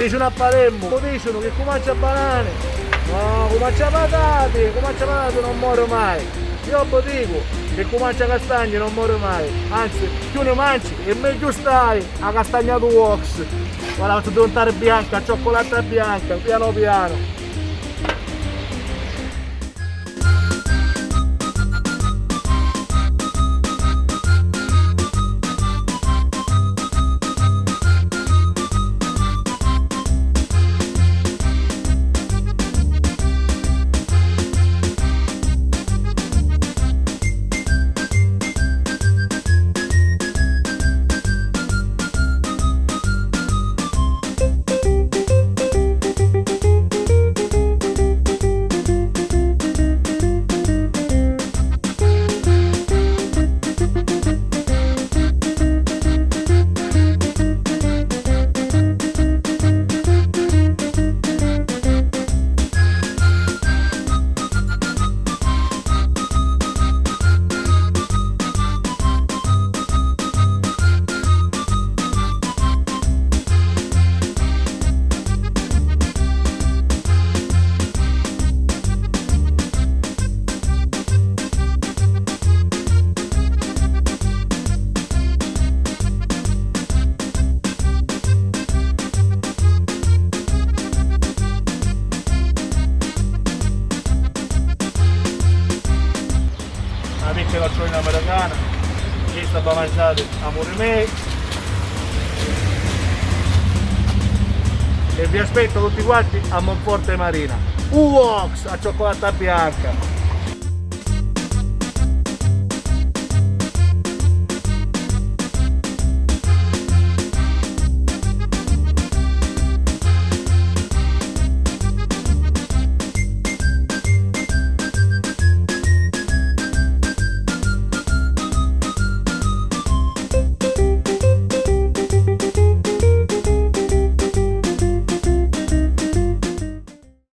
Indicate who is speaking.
Speaker 1: dicono a Palermo, lo dicono che come mangia banane, no, come mangia patate non muore mai. Io vi dico che come mangia castagne non muore mai, anzi più ne mangi e meglio stai a Castagne Vox. Guarda, faccio diventare bianca, cioccolata bianca, piano piano. La cioccolina americana, che sta per mangiare amore mio, e vi aspetto tutti quanti a Monforte Marina. Vox a Cioccolata Bianca.